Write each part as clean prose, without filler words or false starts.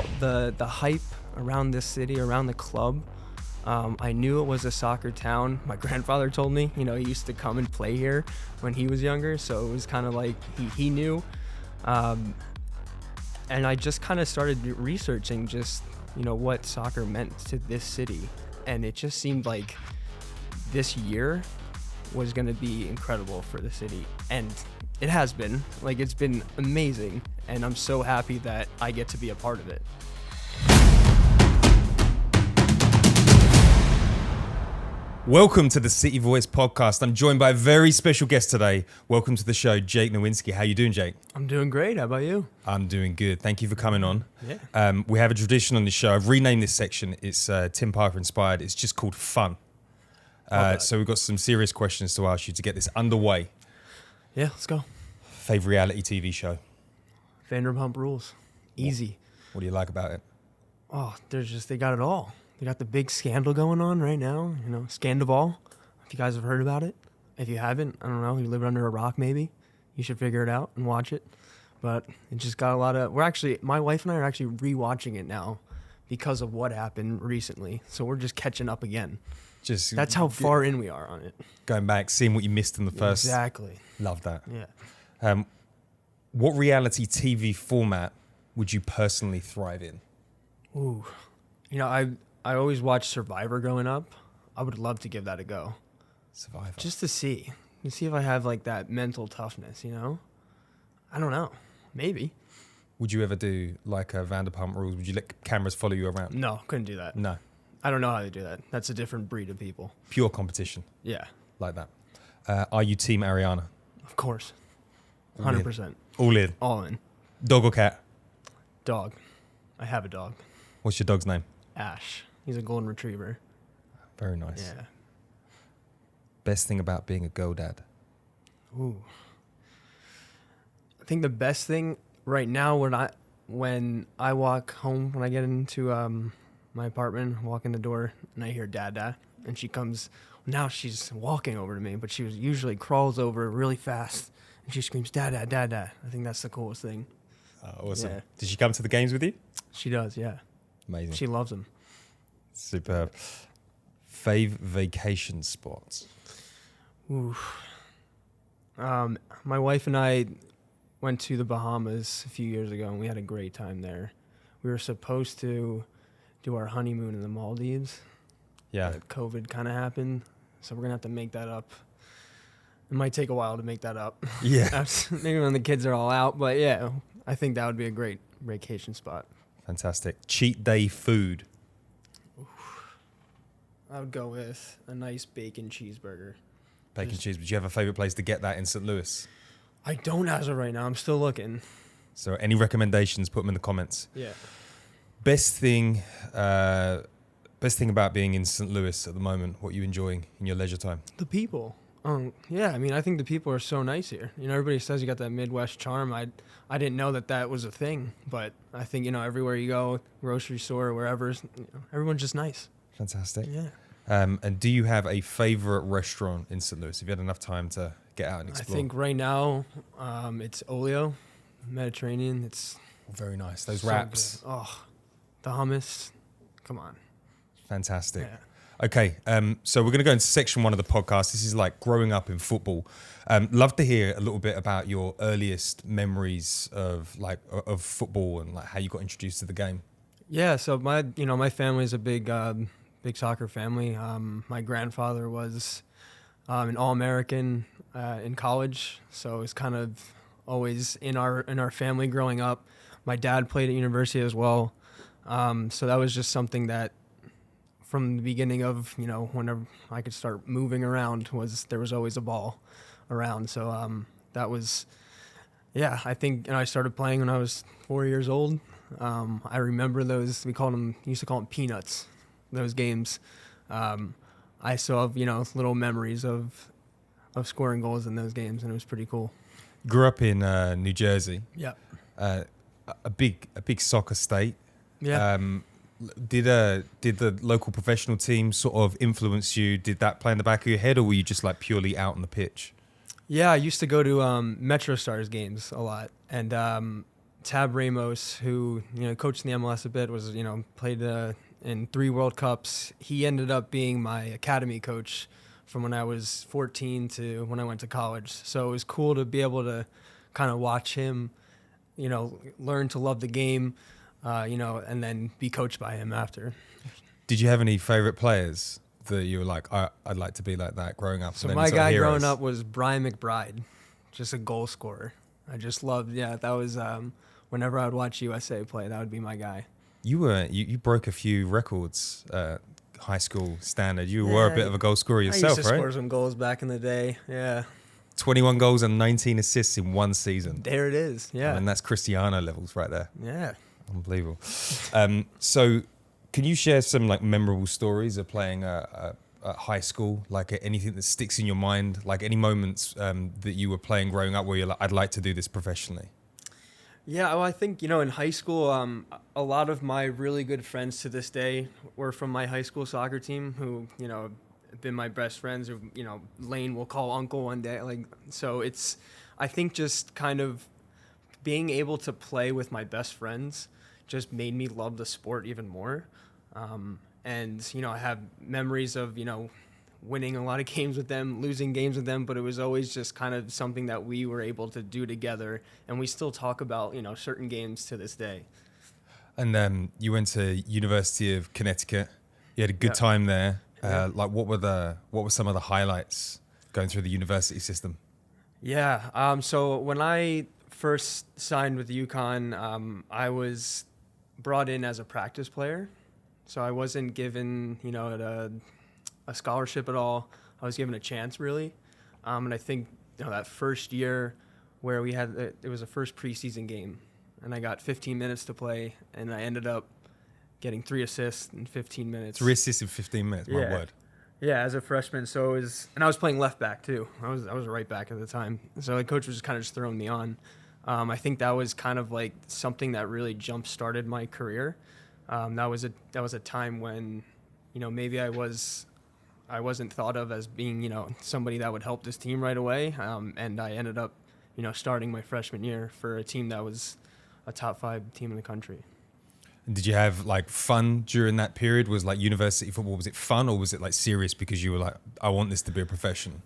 about the hype around this city, around the club. I knew it was a soccer town. My grandfather told me, he used to come and play here when he was younger, so it was kind of like he knew. And I just kind of started researching just, what soccer meant to this city. And it just seemed like this year was going to be incredible for the city. And it has been. It's been amazing. And I'm so happy that I get to be a part of it. Welcome to the City Voice podcast. I'm joined by a very special guest today. Welcome to the show, Jake Nerwinski. How you doing, Jake? I'm doing great. How about you? I'm doing good. Thank you for coming on. Yeah. We have a tradition on this show. I've renamed this section. It's Tim Parker inspired. It's just called Fun. So we've got some serious questions to ask you to get this underway. Yeah, let's go. Favorite reality TV show? Vanderpump Rules. Easy. What do you like about it? Oh, they got it all. They got the big scandal going on right now, Scandival. If you guys have heard about it. If you haven't, I don't know, you live under a rock maybe. You should figure it out and watch it. But it just got a lot of, my wife and I are actually rewatching it now because of what happened recently. So we're just catching up again. That's how far in we are on it. Going back, seeing what you missed in the first. Exactly. Love that. Yeah. What reality TV format would you personally thrive in? Ooh. I always watched Survivor growing up. I would love to give that a go. Survivor. Just to see if I have that mental toughness, I don't know. Maybe. Would you ever do a Vanderpump Rules? Would you let cameras follow you around? No, couldn't do that. No. I don't know how to do that. That's a different breed of people. Pure competition. Yeah. Like that. Are you team Ariana? Of course. 100%. All in. All in. Dog or cat? Dog. I have a dog. What's your dog's name? Ash. He's a golden retriever. Very nice. Yeah. Best thing about being a girl dad? Ooh. I think the best thing right now when I walk home, when I get into my apartment, walk in the door, and I hear Dada, and she comes. Now she's walking over to me, but she usually crawls over really fast, and she screams, Dada, Dada. I think that's the coolest thing. Awesome. Yeah. Did she come to the games with you? She does, yeah. Amazing. She loves them. Superb. Fave vacation spots? Ooh. My wife and I went to the Bahamas a few years ago, and we had a great time there. We were supposed to do our honeymoon in the Maldives. Yeah. But COVID kind of happened, so we're going to have to make that up. It might take a while to make that up. Yeah. Maybe when the kids are all out, but yeah, I think that would be a great vacation spot. Fantastic. Cheat day food? I would go with a nice bacon cheeseburger. Bacon cheese. Would you have a favorite place to get that in St. Louis? I don't as of right now. I'm still looking. So any recommendations, put them in the comments. Yeah. Best thing about being in St. Louis at the moment, what are you enjoying in your leisure time? The people. Yeah, I think the people are so nice here. Everybody says you got that Midwest charm. I didn't know that was a thing, but I think, everywhere you go, grocery store, wherever, everyone's just nice. Fantastic. Yeah. And do you have a favorite restaurant in St. Louis? Have you had enough time to get out and explore? I think right now it's Olio, Mediterranean. It's very nice. Those so wraps. good. Oh, the hummus. Come on. Fantastic. Yeah. Okay, so we're going to go into section 1 of the podcast. This is growing up in football. Love to hear a little bit about your earliest memories of of football and how you got introduced to the game. Yeah, so my family is a big soccer family. My grandfather was an All-American in college, so it's kind of always in our family growing up. My dad played at university as well, so that was just something that from the beginning of whenever I could start moving around there was always a ball around. So that was I think I started playing when I was 4 years old. I remember those, used to call them peanuts, those games. I still have, little memories of scoring goals in those games, and it was pretty cool. Grew up in New Jersey. Yeah. A big soccer state. Yeah. Did the local professional team sort of influence you? Did that play in the back of your head, or were you just purely out on the pitch? Yeah, I used to go to Metro Stars games a lot, and Tab Ramos, who coached in the MLS a bit, was played in 3 World Cups. He ended up being my academy coach from when I was 14 to when I went to college. So it was cool to be able to kind of watch him, learn to love the game, and then be coached by him after. Did you have any favorite players that you were like, I'd like to be like that growing up? So my guy growing up was Brian McBride, just a goal scorer. I just loved, that was whenever I would watch USA play, that would be my guy. You broke a few records, high school standard. You were a bit of a goal scorer yourself, I used to right? score some goals back in the day, yeah. 21 goals and 19 assists in one season. There it is, yeah. And that's Cristiano levels right there. Yeah. Unbelievable. So can you share some like memorable stories of playing at high school? Like anything that sticks in your mind? Like any moments that you were playing growing up where you're like, I'd like to do this professionally? Yeah, well, I think, in high school, a lot of my really good friends to this day were from my high school soccer team who, have been my best friends, or, Lane will call uncle one day. So it's, I think just kind of being able to play with my best friends just made me love the sport even more. And, I have memories of, winning a lot of games with them, losing games with them, but it was always just kind of something that we were able to do together. And we still talk about, certain games to this day. And you went to University of Connecticut. You had a good time there. Like what were some of the highlights going through the university system? Yeah. So when I first signed with UConn, I was brought in as a practice player. So I wasn't given, a scholarship at all. I was given a chance, really. And I think, that first year where we had, it was the first preseason game, and I got 15 minutes to play, and I ended up getting 3 assists in 15 minutes. 3 assists in 15 minutes, my word. Yeah, as a freshman. So it was, and I was playing left back too. I was a right back at the time. So the coach was just kind of just throwing me on. I think that was kind of like something that really jump started my career. That was a time when, maybe I wasn't thought of as being, somebody that would help this team right away. And I ended up, starting my freshman year for a team that was a top 5 team in the country. Did you have like fun during that period? Was like university football, was it fun or was it like serious because you were like, I want this to be a profession?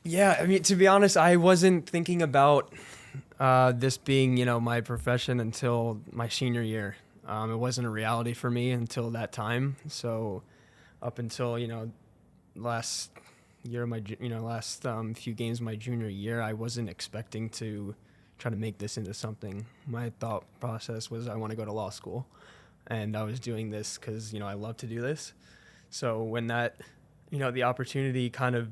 Yeah, I mean, to be honest, I wasn't thinking about this being, my profession until my senior year. It wasn't a reality for me until that time. So up until, last year of my, last few games of my junior year, I wasn't expecting to try to make this into something. My thought process was I want to go to law school, and I was doing this because, I love to do this. So when that, the opportunity kind of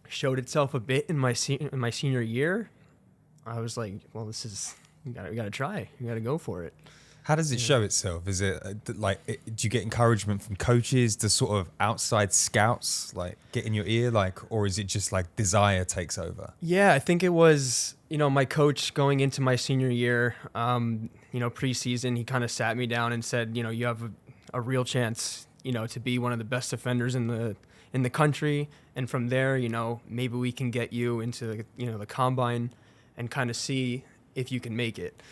showed itself a bit in my senior year, I was like, well, this is, we got to try. You got to go for it. How does it show itself? Is it do you get encouragement from coaches? Does sort of outside scouts like get in your ear, or is it just like desire takes over? Yeah, I think it was, my coach going into my senior year, preseason, he kind of sat me down and said, you have a real chance, to be one of the best defenders in the country. And from there, maybe we can get you into the combine and kind of see if you can make it.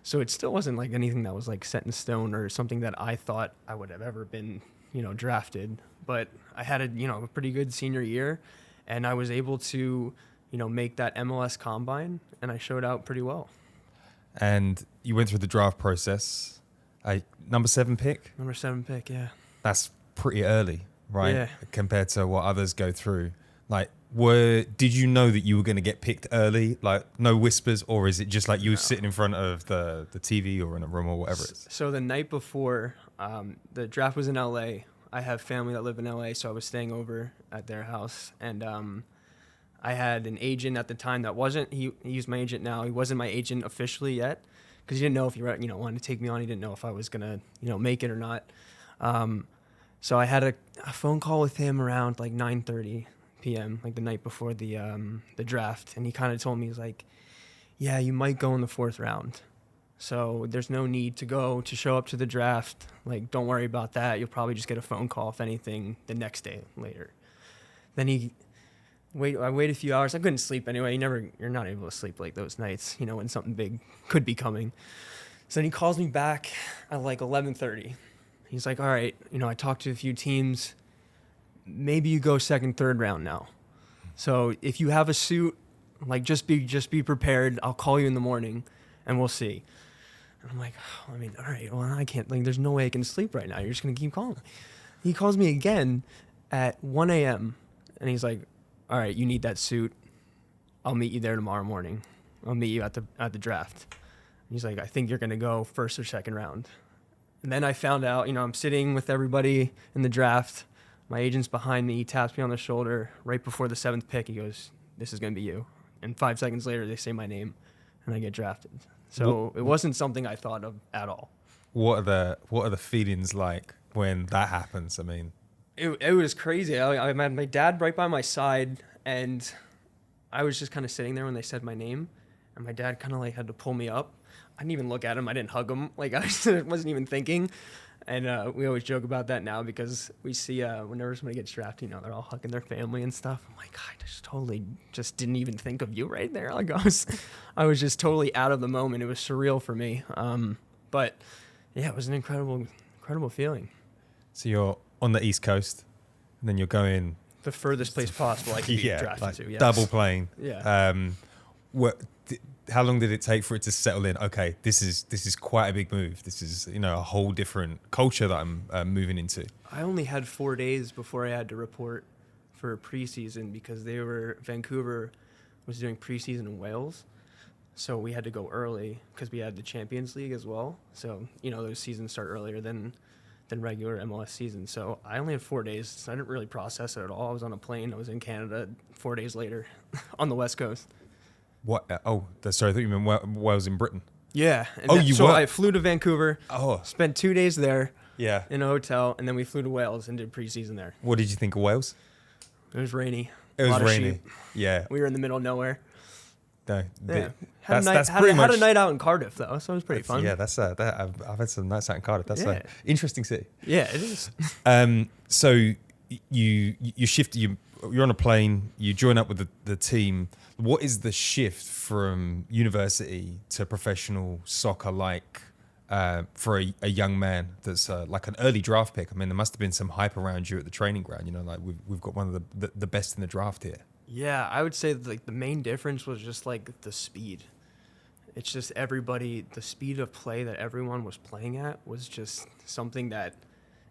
So it still wasn't like anything that was like set in stone or something that I thought I would have ever been, drafted. But I had a pretty good senior year, and I was able to, make that MLS combine, and I showed out pretty well. And you went through the draft process. Number 7 pick? Number 7 pick, yeah. That's pretty early, right? Yeah. Compared to what others go through. Did you know that you were going to get picked early? Like, no whispers, or is it just like you were sitting in front of the TV or in a room or whatever it is? So the night before, the draft was in LA. I have family that live in LA, so I was staying over at their house. And I had an agent at the time that wasn't, he's my agent now. He wasn't my agent officially yet, because he didn't know if he wanted to take me on. He didn't know if I was going to, make it or not. So I had a phone call with him around like 9:30 p.m., like the night before the draft, and he kind of told me, he's like, yeah, you might go in the 4th round, so there's no need to show up to the draft. Like, don't worry about that. You'll probably just get a phone call, if anything, the next day later. Then he I wait a few hours. I couldn't sleep anyway. You're not able to sleep like those nights, when something big could be coming. So then he calls me back at like 11:30. He's like, all right, I talked to a few teams. Maybe you go second, third round now. So if you have a suit, like just be prepared. I'll call you in the morning and we'll see. And I'm like, all right, well, I can't, there's no way I can sleep right now. You're just going to keep calling me. He calls me again at 1 a.m. and he's like, all right, you need that suit. I'll meet you there tomorrow morning. I'll meet you at the draft. And he's like, I think you're going to go first or second round. And then I found out, I'm sitting with everybody in the draft. My agent's behind me. He taps me on the shoulder right before the 7th pick. He goes, this is going to be you. And 5 seconds later, they say my name and I get drafted. So it wasn't something I thought of at all. What are the feelings like when that happens? I mean, it was crazy. I had my dad right by my side, and I was just kind of sitting there when they said my name, and my dad kind of like had to pull me up. I didn't even look at him. I didn't hug him. Like I wasn't even thinking. And we always joke about that now because we see whenever somebody gets drafted, they're all hugging their family and stuff. I'm like, God, I just totally just didn't even think of you right there. Like I was just totally out of the moment. It was surreal for me. But yeah, it was an incredible feeling. So you're on the East Coast, and then you're going the furthest place possible I could be drafted to. Yes. Double plane. Yeah. How long did it take for it to settle in? Okay, this is quite a big move. This is a whole different culture that I'm moving into. I only had 4 days before I had to report for preseason because Vancouver was doing preseason in Wales, so we had to go early because we had the Champions League as well. So those seasons start earlier than regular MLS season. So I only had 4 days. So I didn't really process it at all. I was on a plane. I was in Canada 4 days later on the West Coast. What? Sorry, I thought you meant Wales in Britain. Yeah. So I flew to Vancouver. Oh. Spent 2 days there. Yeah. In a hotel, and then we flew to Wales and did preseason there. What did you think of Wales? It was rainy. It was rainy. Yeah. We were in the middle of nowhere. No. Yeah. Had a night out in Cardiff though, so it was pretty fun. Yeah, I've had some nights out in Cardiff. That's an interesting city. Yeah, it is. So you shift. You're on a plane. You join up with the team. What is the shift from university to professional soccer like for a young man that's like an early draft pick? I mean, there must have been some hype around you at the training ground. Like we've got one of the best in the draft here. Yeah, I would say like the main difference was just like the speed. It's just the speed of play that everyone was playing at was just something that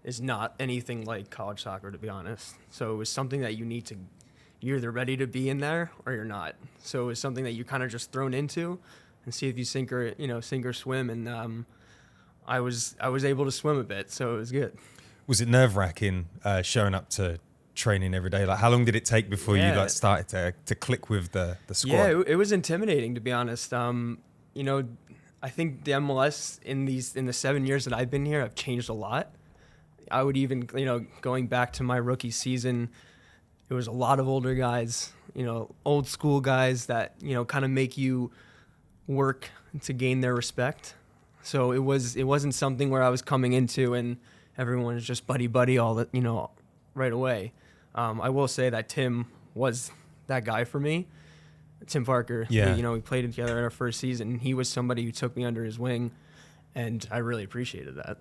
is not anything like college soccer, to be honest. So it was something that you're either ready to be in there or you're not. So it was something that you kind of just thrown into and see if you sink or swim. And I was able to swim a bit, so it was good. Was it nerve-wracking showing up to training every day? Like, how long did it take before you started to click with the squad? Yeah, it was intimidating, to be honest. I think the MLS in the 7 years that I've been here have changed a lot. I would even, going back to my rookie season, it was a lot of older guys, old school guys that, kind of make you work to gain their respect. So it wasn't something where I was coming into and everyone was just buddy all that, right away. I will say that Tim was that guy for me. Tim Parker. Yeah. We played together in our first season. He was somebody who took me under his wing, and I really appreciated that.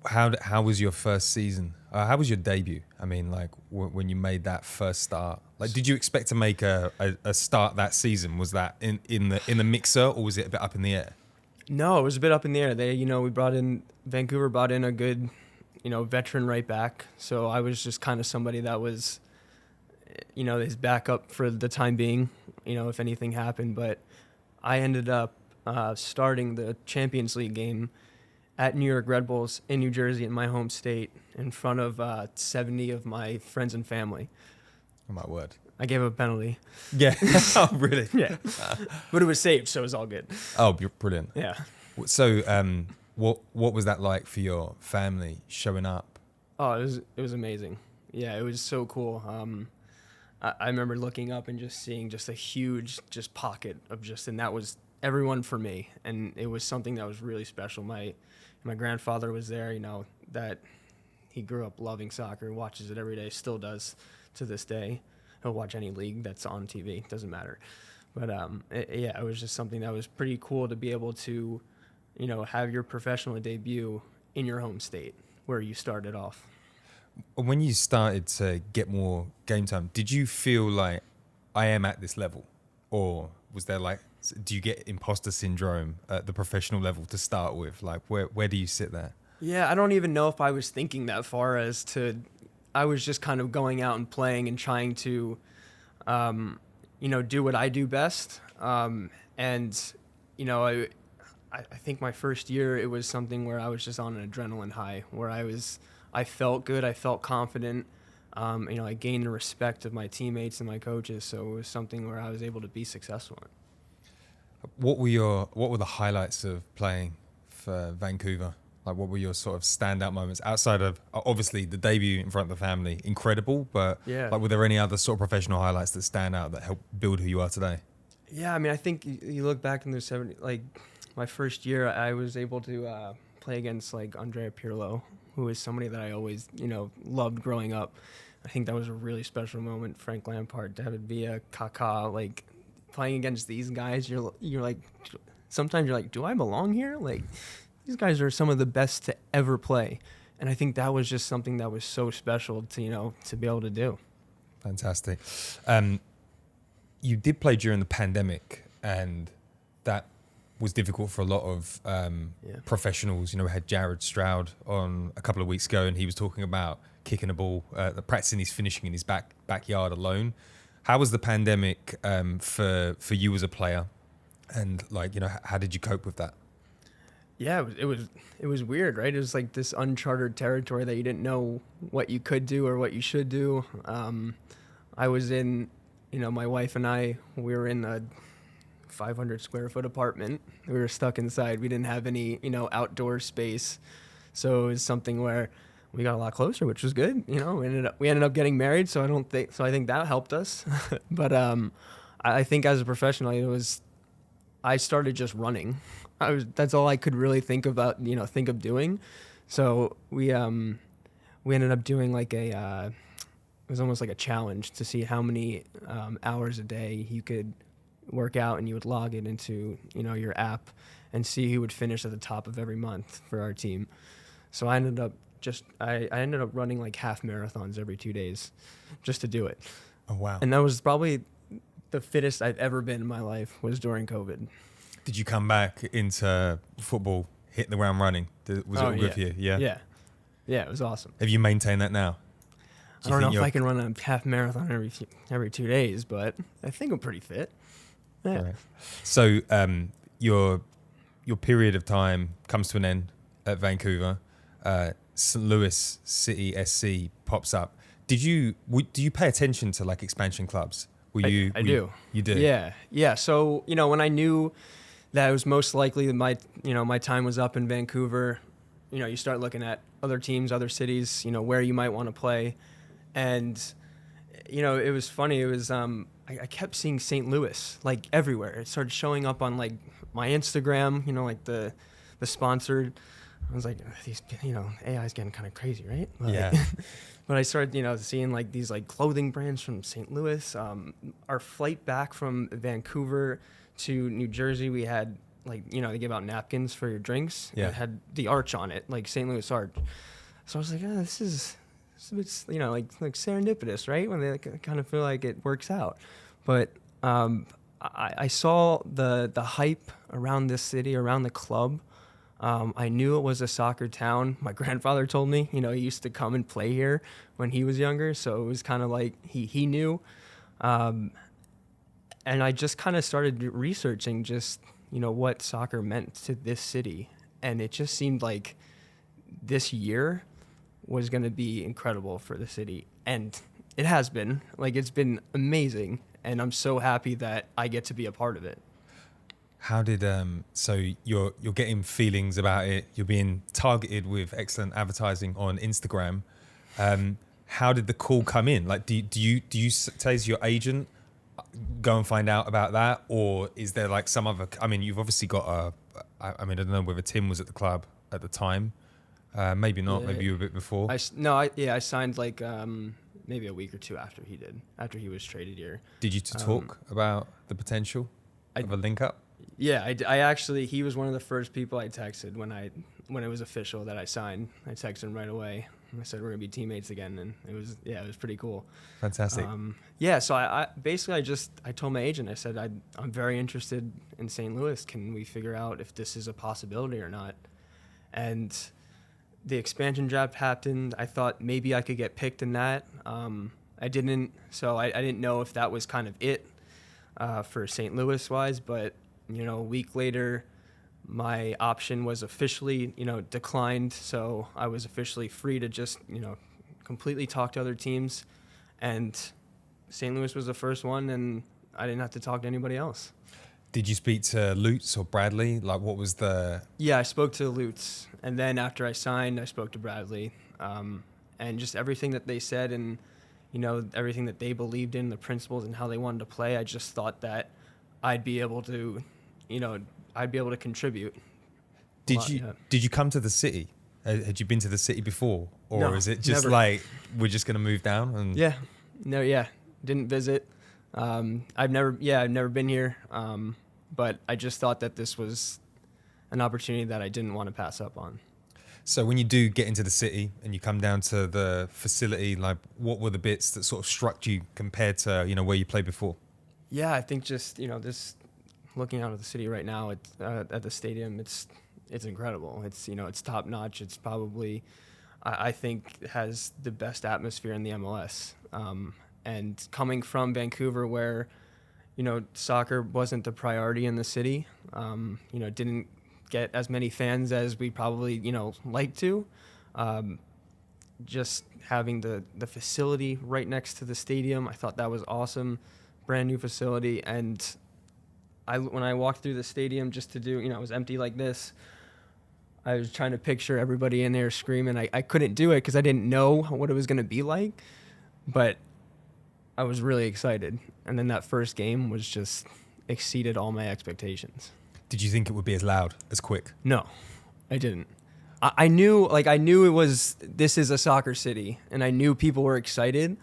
How was your first season? How was your debut? I mean, like when you made that first start, like did you expect to make a start that season? Was that in the mixer, or was it a bit up in the air? No, it was a bit up in the air. Vancouver brought in a good, veteran right back. So I was just kind of somebody that was, his backup for the time being, if anything happened. But I ended up starting the Champions League game at New York Red Bulls in New Jersey, in my home state, in front of 70 of my friends and family. Oh, my word. I gave a penalty. Yeah. Oh, really? Yeah. But it was saved, so it was all good. Oh, brilliant. Yeah. So what was that like for your family showing up? Oh, it was amazing. Yeah, it was so cool. I remember looking up and just seeing just a huge pocket of and that was everyone for me. And it was something that was really special. My grandfather was there, that he grew up loving soccer, watches it every day, still does to this day. He'll watch any league that's on TV. Doesn't matter. But it was just something that was pretty cool to be able to, have your professional debut in your home state where you started off. When you started to get more game time, did you feel like I am at this level, or was there do you get imposter syndrome at the professional level to start with? Like where do you sit there? Yeah, I don't even know if I was thinking that far I was just kind of going out and playing and trying to, do what I do best. I think my first year, it was something where I was just on an adrenaline high, where I felt good, I felt confident. I gained the respect of my teammates and my coaches, so it was something where I was able to be successful in. What were the highlights of playing for Vancouver? Like, what were your sort of standout moments outside of obviously the debut in front of the family? Incredible, but yeah. Were there any other sort of professional highlights that stand out that help build who you are today? Yeah, I mean, I think you look back in the 70s, like my first year, I was able to play against Andrea Pirlo, who is somebody that I always, loved growing up. I think that was a really special moment. Frank Lampard, David Villa, Kaká, playing against these guys, you're like, sometimes you're like, do I belong here? These guys are some of the best to ever play. And I think that was just something that was so special to be able to do. Fantastic. You did play during the pandemic, and that was difficult for a lot of professionals. We had Jared Stroud on a couple of weeks ago, and he was talking about kicking a ball, practicing his finishing in his backyard alone. How was the pandemic for you as a player? And how did you cope with that? Yeah, it was weird, right? It was like this uncharted territory that you didn't know what you could do or what you should do. I was in, my wife and I, we were in a 500 square foot apartment. We were stuck inside. We didn't have any, outdoor space. So it was something where we got a lot closer, which was good. We ended up getting married. So I think that helped us. But I think as a professional, I started just running. That's all I could really think about, think of doing. So we ended up doing it was almost like a challenge to see how many hours a day you could work out, and you would log it into, your app and see who would finish at the top of every month for our team. So I ended up running half marathons every 2 days just to do it. Oh, wow. And that was probably the fittest I've ever been in my life, was during COVID. Did you come back into football, hitting the ground running? Was it all good for you? Yeah. Yeah, it was awesome. Have you maintained that now? I don't know if I can run a half marathon every 2 days, but I think I'm pretty fit. Yeah. Right. So your period of time comes to an end at Vancouver. St. Louis City SC pops up. Do you pay attention to expansion clubs? I do. You do? Yeah. So when I knew that it was most likely that my time was up in Vancouver, you start looking at other teams, other cities, where you might want to play. And, it was funny. It was, I kept seeing St. Louis, everywhere. It started showing up on, my Instagram, the sponsored. I was like, these, AI's getting kind of crazy, right? Yeah. But I started, seeing these clothing brands from St. Louis. Our flight back from Vancouver to New Jersey, we had they give out napkins for your drinks. Yeah. It had the arch on it, St. Louis arch. So I was like, this is like serendipitous, right? When they kind of feel like it works out. But I saw the hype around this city, around the club. I knew it was a soccer town. My grandfather told me, he used to come and play here when he was younger. So it was kind of like he knew. And I just kind of started researching just, what soccer meant to this city. And it just seemed like this year was going to be incredible for the city. And it has been. It's been amazing. And I'm so happy that I get to be a part of it. How did so you're getting feelings about it? You're being targeted with excellent advertising on Instagram. How did the call come in? Do you say to your agent, go and find out about that, or is there some other? I mean, you've obviously got I don't know whether Tim was at the club at the time. Maybe not. Yeah. Maybe you were a bit before. I signed maybe a week or two after he was traded here. Did you talk about the potential of a link up? Yeah, I actually, he was one of the first people I texted when it was official that I signed. I texted him right away. I said we're gonna be teammates again, and it was pretty cool. Fantastic. So I basically I told my agent, I said I'm very interested in St. Louis. Can we figure out if this is a possibility or not? And the expansion draft happened. I thought maybe I could get picked in that. I didn't, so I didn't know if that was kind of it for St. Louis wise, but a week later, my option was officially, declined. So I was officially free to just, completely talk to other teams. And St. Louis was the first one, and I didn't have to talk to anybody else. Did you speak to Lutz or Bradley? Like, what was the... Yeah, I spoke to Lutz. And then after I signed, I spoke to Bradley. And just everything that they said and, everything that they believed in, the principles and how they wanted to play, I just thought that I'd be able to contribute. Did you come to the city? Had you been to the city before? Or No, is it just never. like, we're just going to move down? And Didn't visit. I've never been here. But I just thought that this was an opportunity that I didn't want to pass up on. So when you do get into the city and you come down to the facility, like, what were the bits that sort of struck you compared to, where you played before? Yeah, I think just, this looking out at the city right now at the stadium, it's incredible. It's top notch. It's probably, I think, has the best atmosphere in the MLS. And coming from Vancouver, where, soccer wasn't the priority in the city, didn't get as many fans as we probably, like to. Just having the facility right next to the stadium, I thought that was awesome. Brand new facility. And when I walked through the stadium just to do, it was empty like this. I was trying to picture everybody in there screaming. I couldn't do it because I didn't know what it was going to be like, but I was really excited. And then that first game was just exceeded all my expectations. Did you think it would be as loud, as quick? No, I didn't. I knew it was, this is a soccer city, and I knew people were excited,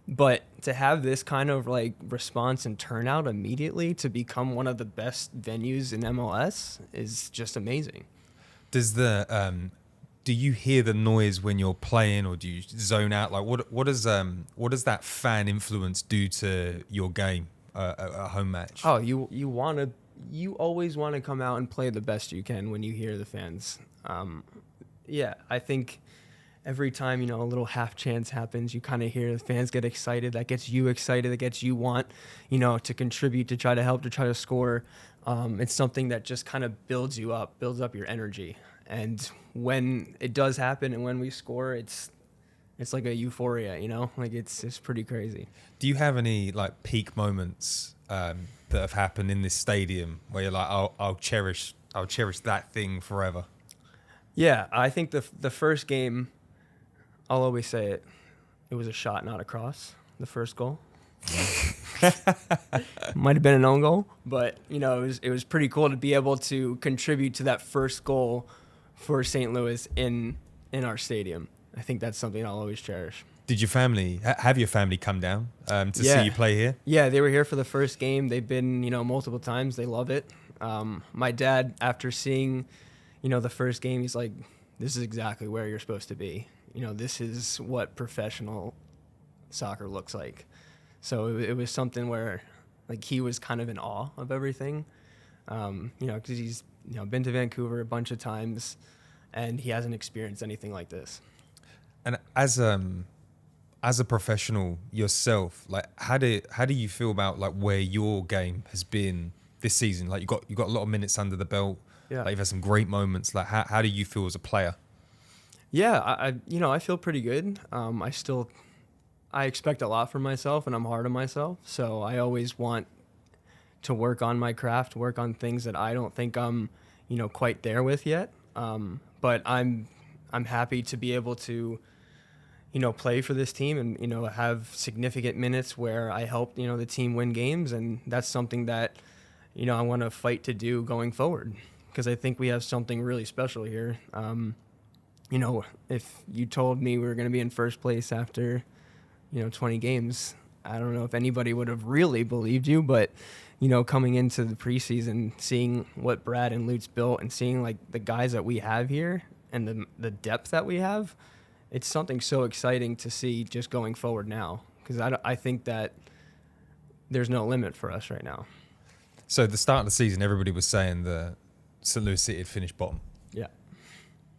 but to have this kind of response and turnout immediately to become one of the best venues in MLS is just amazing. Do you hear the noise when you're playing, or do you zone out? Like, what does that fan influence do to your game, a home match? Oh, you always want to come out and play the best you can when you hear the fans. I think every time, a little half chance happens, you kind of hear the fans get excited. That gets you excited. That gets you want, to contribute, to try to help, to try to score. It's something that just kind of builds up your energy. And when it does happen and when we score, it's like a euphoria, it's pretty crazy. Do you have any peak moments that have happened in this stadium where you're like, I'll cherish that thing forever? Yeah, I think the first game, I'll always say it was a shot, not a cross, the first goal. Might have been an own goal, but it was pretty cool to be able to contribute to that first goal for St. Louis in our stadium. I think that's something I'll always cherish. Did your family have your family come down to see you play here? Yeah, they were here for the first game. They've been multiple times. They love it. My dad, after seeing the first game, he's like, "This is exactly where you're supposed to be. This is what professional soccer looks like." So it was something where he was kind of in awe of everything. Because he's been to Vancouver a bunch of times, and he hasn't experienced anything like this. And as a professional yourself, how do you feel about where your game has been this season? You got a lot of minutes under the belt. Yeah. You've had some great moments. How do you feel as a player? Yeah, I feel pretty good. I expect a lot from myself, and I'm hard on myself. So I always want to work on my craft, work on things that I don't think I'm, quite there with yet. But I'm happy to be able to, play for this team and, have significant minutes where I help, the team win games. And that's something that, I want to fight to do going forward, because I think we have something really special here. If you told me we were going to be in first place after 20 games, I don't know if anybody would have really believed you, but coming into the preseason, seeing what Brad and Lutz built and seeing like the guys that we have here and the depth that we have, it's something so exciting to see just going forward now, because I think that there's no limit for us right now. So at the start of the season, everybody was saying that St. Louis City had finished bottom. Yeah.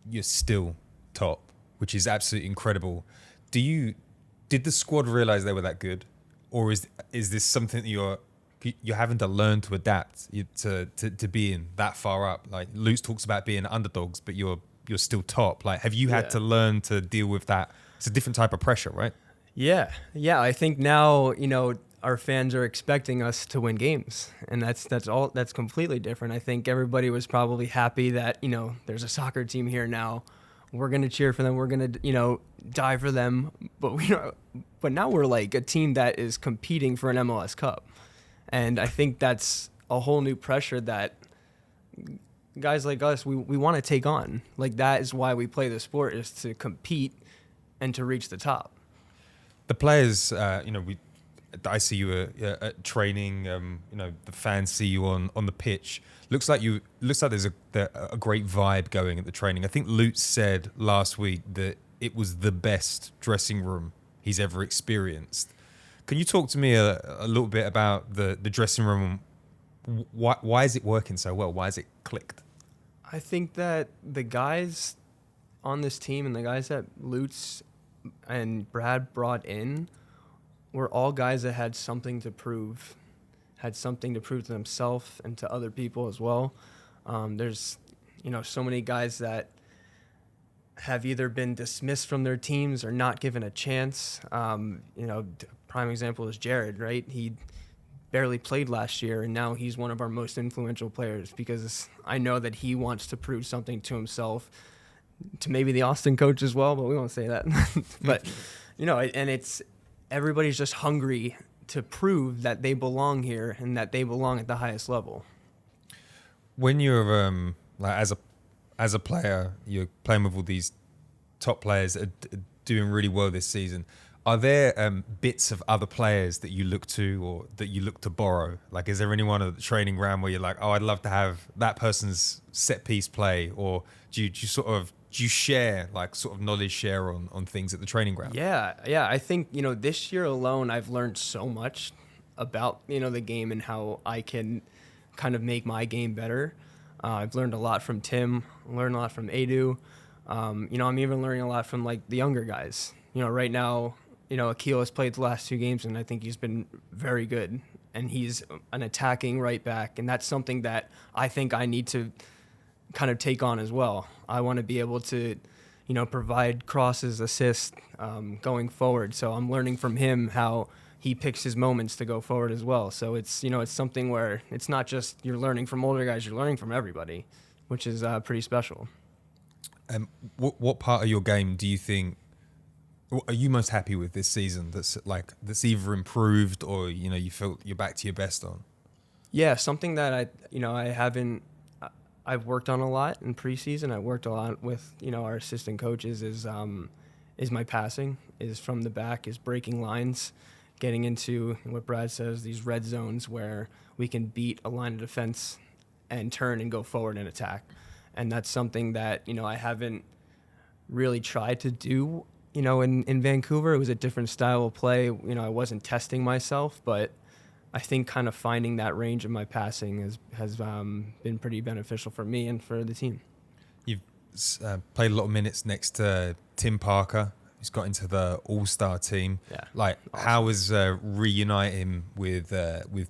You're still top, which is absolutely incredible. Did the squad realize they were that good, or is this something that you're having to learn to adapt to being that far up? Like Lutz talks about being underdogs, but you're still top. Like, have you had to learn to deal with that? It's a different type of pressure, right? Yeah. I think now our fans are expecting us to win games, and that's completely different. I think everybody was probably happy that there's a soccer team here now. We're gonna cheer for them. We're gonna die for them. But now we're like a team that is competing for an MLS Cup, and I think that's a whole new pressure that guys like us we want to take on. Like, that is why we play the sport, is to compete and to reach the top. The players, I see you at training. The fans see you on the pitch. Looks like there's a great vibe going at the training. I think Lutz said last week that it was the best dressing room he's ever experienced. Can you talk to me a little bit about the dressing room? Why is it working so well? Why has it clicked? I think that the guys on this team and the guys that Lutz and Brad brought in were all guys that had something to prove to themselves and to other people as well. There's, so many guys that have either been dismissed from their teams or not given a chance. Prime example is Jared, right? He barely played last year, and now he's one of our most influential players, because I know that he wants to prove something to himself, to maybe the Austin coach as well, but we won't say that. But, and it's everybody's just hungry to prove that they belong here and that they belong at the highest level. When you're as a player, you're playing with all these top players that are doing really well this season. Are there bits of other players that you look to or that you look to borrow? Like, is there anyone at the training ground where you're like, oh, I'd love to have that person's set piece play? Or do you share, like, sort of knowledge share on things at the training ground? Yeah. I think, this year alone, I've learned so much about, the game and how I can kind of make my game better. I've learned a lot from Tim, learned a lot from Edu. I'm even learning a lot from, like, the younger guys. Right now, Akil has played the last 2 games, and I think he's been very good. And he's an attacking right back, and that's something that I think I need to kind of take on as well. I want to be able to, provide crosses, assists, going forward. So I'm learning from him how he picks his moments to go forward as well. So it's, it's something where it's not just you're learning from older guys, you're learning from everybody, which is pretty special. What part of your game do you think are you most happy with this season that's either improved or, you felt you're back to your best on? Yeah, something that I've worked on a lot in preseason. I worked a lot with, our assistant coaches is my passing, is from the back, is breaking lines, getting into what Brad says, these red zones where we can beat a line of defense and turn and go forward and attack. And that's something that, I haven't really tried to do, in Vancouver. It was a different style of play. I wasn't testing myself, but I think kind of finding that range of my passing has been pretty beneficial for me and for the team. You've played a lot of minutes next to Tim Parker, who's got into the All-Star team. Yeah, like, awesome. How was reuniting with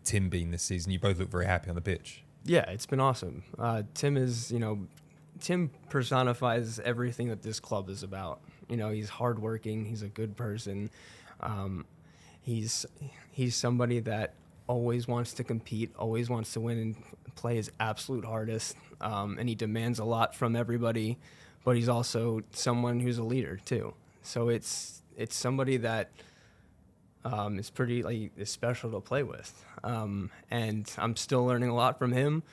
Tim being this season? You both look very happy on the pitch. Yeah, it's been awesome. Tim personifies everything that this club is about. He's hardworking. He's a good person. He's somebody that always wants to compete, always wants to win and play his absolute hardest. And he demands a lot from everybody, but he's also someone who's a leader too. So it's somebody that is pretty is special to play with. And I'm still learning a lot from him,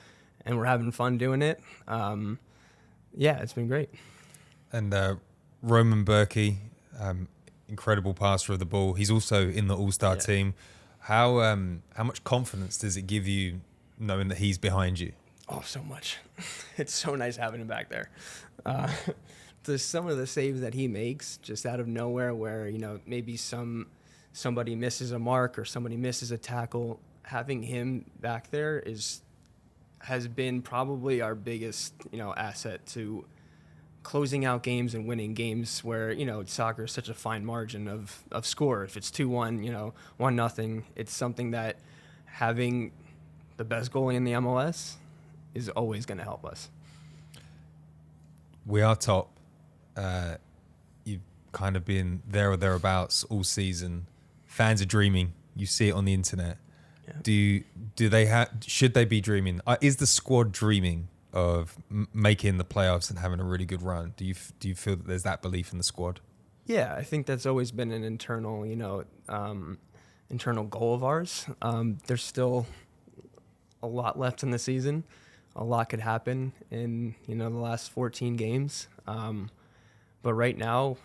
and we're having fun doing it. It's been great. And Roman Berkey, incredible passer of the ball. He's also in the All-Star team. How much confidence does it give you knowing that he's behind you? Oh, so much. It's so nice having him back there. Some of the saves that he makes just out of nowhere where, maybe somebody misses a mark or somebody misses a tackle, having him back there has been probably our biggest, asset to closing out games and winning games where, soccer is such a fine margin of score. If it's 2-1, 1-0, it's something that having the best goalie in the MLS is always going to help us. We are top. You've kind of been there or thereabouts all season. Fans are dreaming. You see it on the internet. Yeah. Should they be dreaming? Is the squad dreaming of making the playoffs and having a really good run? Do you feel that there's that belief in the squad? Yeah, I think that's always been an internal, internal goal of ours. There's still a lot left in the season. A lot could happen in, the last 14 games. But right now,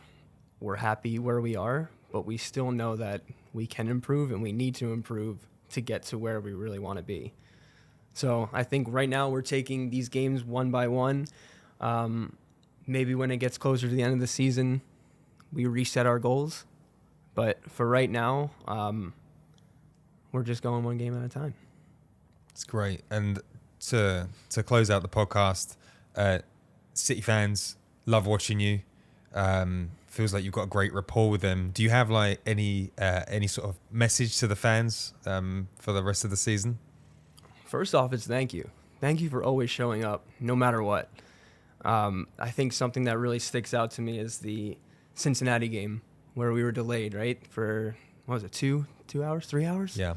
we're happy where we are, but we still know that we can improve and we need to improve to get to where we really want to be. So I think right now we're taking these games one by one. Maybe when it gets closer to the end of the season, we reset our goals. But for right now, we're just going one game at a time. It's great. And to close out the podcast, City fans love watching you. Feels like you've got a great rapport with them. Do you have like any sort of message to the fans for the rest of the season? First off, it's thank you. Thank you for always showing up, no matter what. I think something that really sticks out to me is the Cincinnati game where we were delayed, right? For, what was it, 2 hours, 3 hours? Yeah.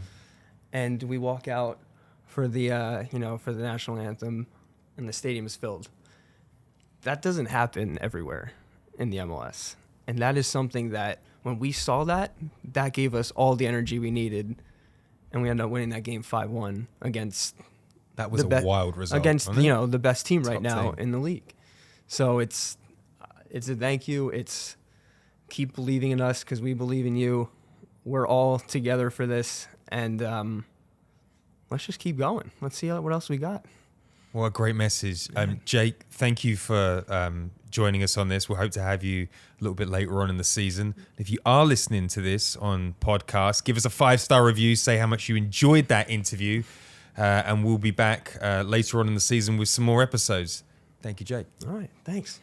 And we walk out for the, for the national anthem and the stadium is filled. That doesn't happen everywhere in the MLS. And that is something that when we saw that gave us all the energy we needed. And we ended up winning that game 5-1 against that was a wild result against the best team right Top now team in the league. So it's a thank you. It's keep believing in us because we believe in you. We're all together for this, and let's just keep going. Let's see what else we got. What a great message. Jake, thank you for joining us on this. We'll hope to have you a little bit later on in the season. If you are listening to this on podcast, give us a 5-star review, say how much you enjoyed that interview, and we'll be back later on in the season with some more episodes. Thank you, Jake. All right, thanks.